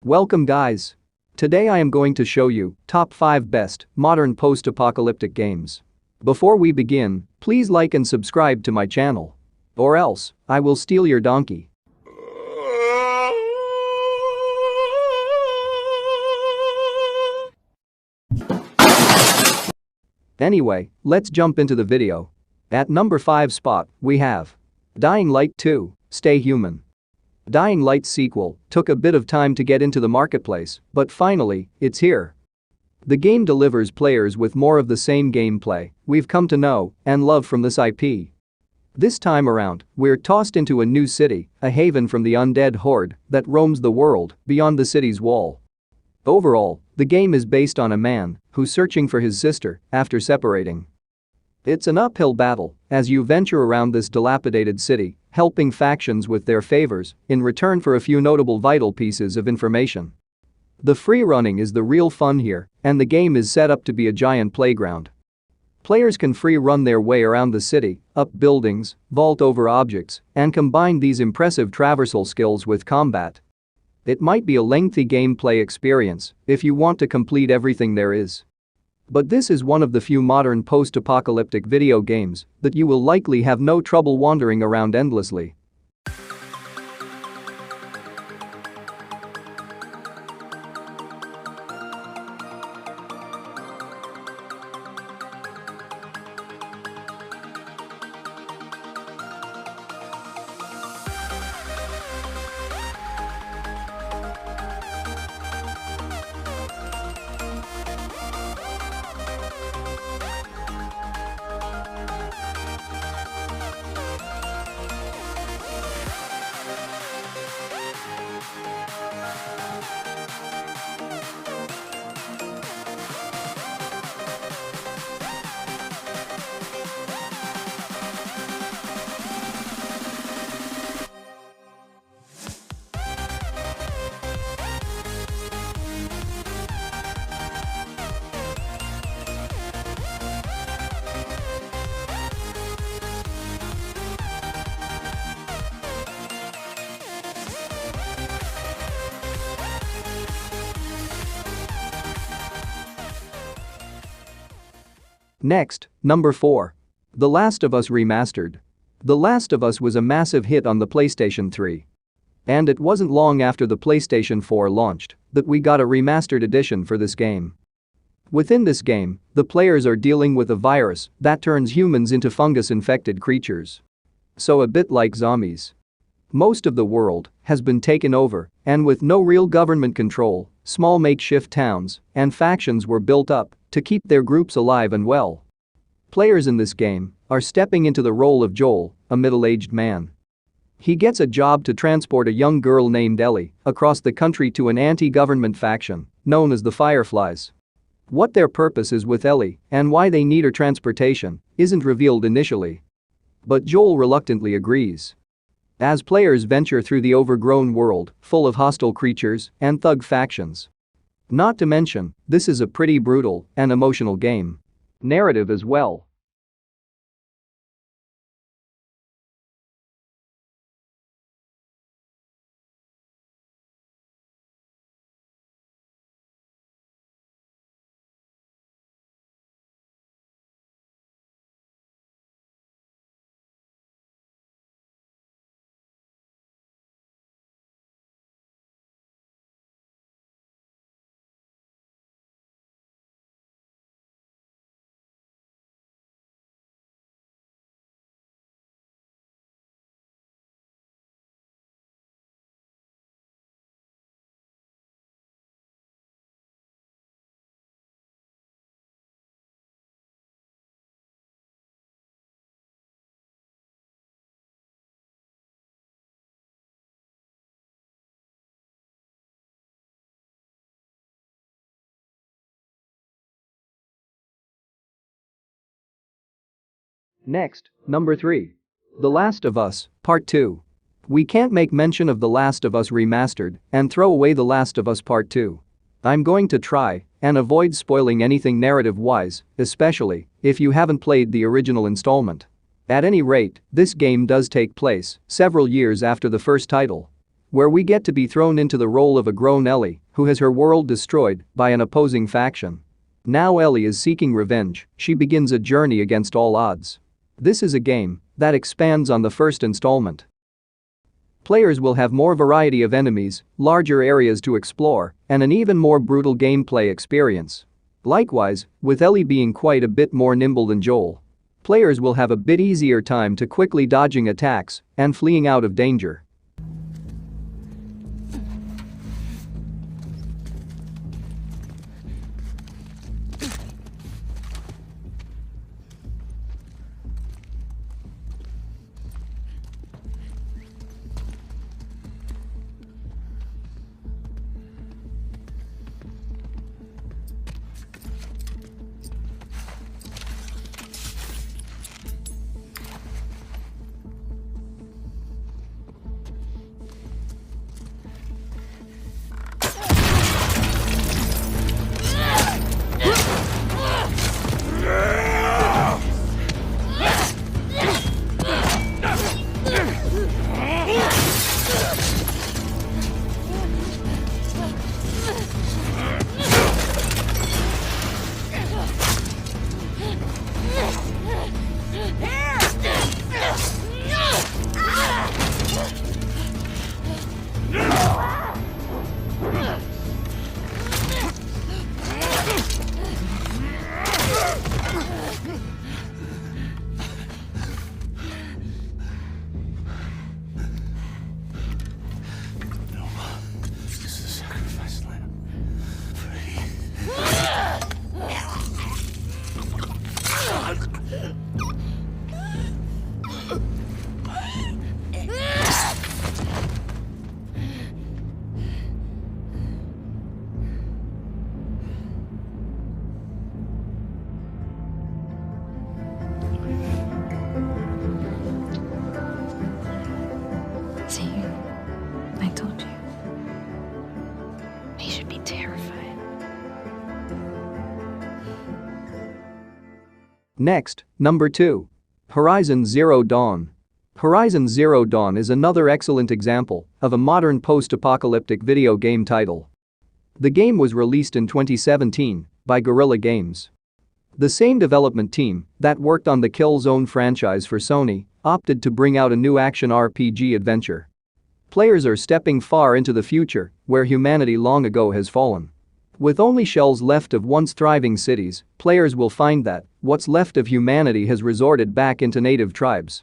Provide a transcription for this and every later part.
Welcome guys. Today I am going to show you top 5 best modern post-apocalyptic games. Before we begin, please like and subscribe to my channel. Or else, I will steal your donkey. Anyway, let's jump into the video. At number 5 spot, we have Dying Light 2: Stay Human. Dying Light's sequel took a bit of time to get into the marketplace, but finally, it's here. The game delivers players with more of the same gameplay we've come to know and love from this IP. This time around, we're tossed into a new city, a haven from the undead horde that roams the world beyond the city's wall. Overall, the game is based on a man who's searching for his sister after separating. It's an uphill battle as you venture around this dilapidated city, helping factions with their favors in return for a few notable vital pieces of information. The free running is the real fun here, and the game is set up to be a giant playground. Players can free run their way around the city, up buildings, vault over objects, and combine these impressive traversal skills with combat. It might be a lengthy gameplay experience if you want to complete everything there is. But this is one of the few modern post-apocalyptic video games that you will likely have no trouble wandering around endlessly. Next, number 4. The Last of Us Remastered. The Last of Us was a massive hit on the PlayStation 3. And it wasn't long after the PlayStation 4 launched that we got a remastered edition for this game. Within this game, the players are dealing with a virus that turns humans into fungus-infected creatures. So a bit like zombies. Most of the world has been taken over, and with no real government control, small makeshift towns and factions were built up to keep their groups alive and well. Players in this game are stepping into the role of Joel, a middle-aged man. He gets a job to transport a young girl named Ellie across the country to an anti-government faction known as the Fireflies. What their purpose is with Ellie and why they need her transportation isn't revealed initially. But Joel reluctantly agrees. As players venture through the overgrown world full of hostile creatures and thug factions. Not to mention, this is a pretty brutal and emotional game. Narrative as well. Next, number 3. The Last of Us, Part 2. We can't make mention of The Last of Us Remastered and throw away The Last of Us Part 2. I'm going to try and avoid spoiling anything narrative-wise, especially if you haven't played the original installment. At any rate, this game does take place several years after the first title. where we get to be thrown into the role of a grown Ellie who has her world destroyed by an opposing faction. Now Ellie is seeking revenge. She begins a journey against all odds. This is a game that expands on the first installment. Players will have more variety of enemies, larger areas to explore, and an even more brutal gameplay experience. Likewise, with Ellie being quite a bit more nimble than Joel, players will have a bit easier time to quickly dodging attacks and fleeing out of danger. See, I told you. He should be terrified. Next, number 2. Horizon Zero Dawn. Horizon Zero Dawn is another excellent example of a modern post-apocalyptic video game title. The game was released in 2017 by Guerrilla Games. The same development team that worked on the Killzone franchise for Sony opted to bring out a new action RPG adventure. Players are stepping far into the future where humanity long ago has fallen. With only shells left of once thriving cities, players will find that what's left of humanity has resorted back into native tribes.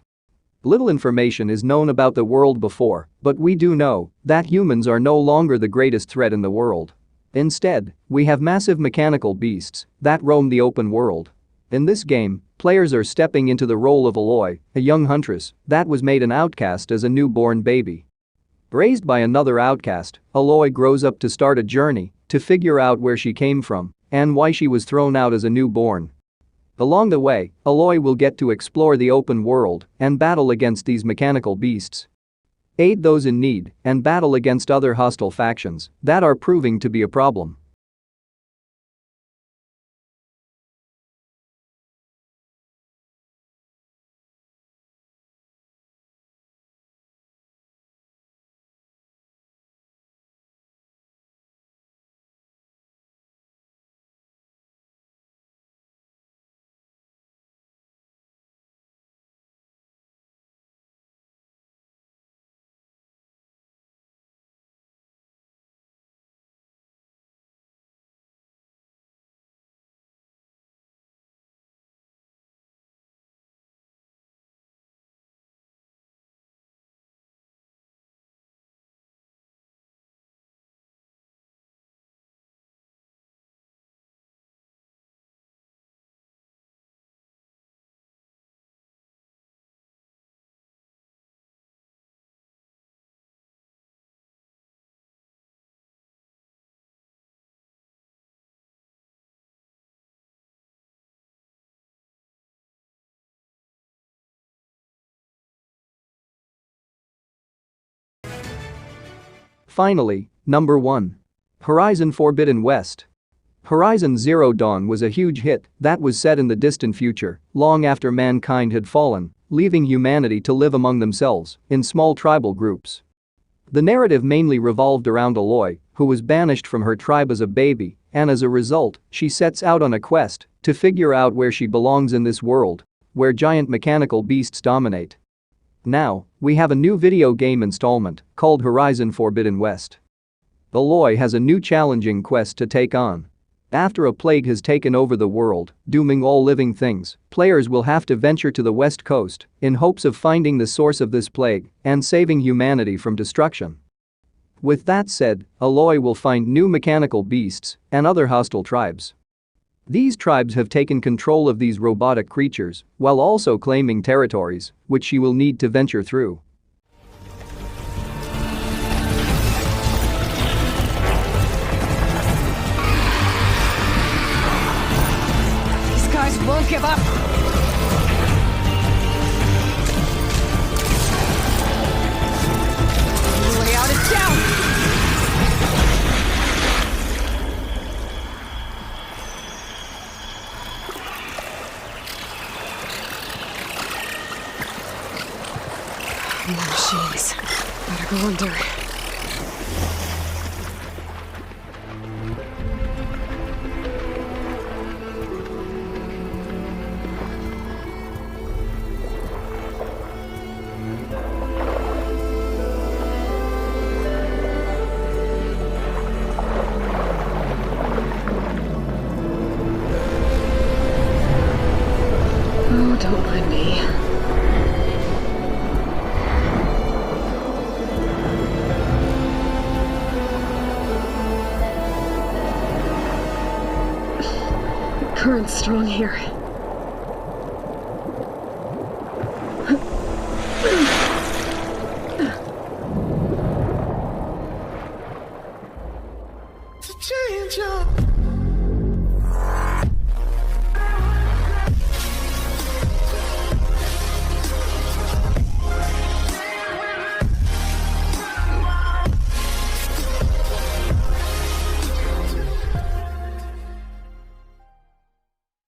Little information is known about the world before, but we do know that humans are no longer the greatest threat in the world. Instead, we have massive mechanical beasts that roam the open world. In this game, players are stepping into the role of Aloy, a young huntress that was made an outcast as a newborn baby. Raised by another outcast, Aloy grows up to start a journey to figure out where she came from and why she was thrown out as a newborn. Along the way, Aloy will get to explore the open world and battle against these mechanical beasts, aid those in need, and battle against other hostile factions that are proving to be a problem. Finally, number 1. Horizon Forbidden West. Horizon Zero Dawn was a huge hit that was set in the distant future, long after mankind had fallen, leaving humanity to live among themselves in small tribal groups. The narrative mainly revolved around Aloy, who was banished from her tribe as a baby, and as a result, she sets out on a quest to figure out where she belongs in this world, where giant mechanical beasts dominate. Now, we have a new video game installment called Horizon Forbidden West. Aloy has a new challenging quest to take on. After a plague has taken over the world, dooming all living things, players will have to venture to the west coast in hopes of finding the source of this plague and saving humanity from destruction. With that said, Aloy will find new mechanical beasts and other hostile tribes. These tribes have taken control of these robotic creatures while also claiming territories, which she will need to venture through. Won't give up. The way out is down. More machines. Better go under. Oh, don't mind me. Current's strong here. To change up.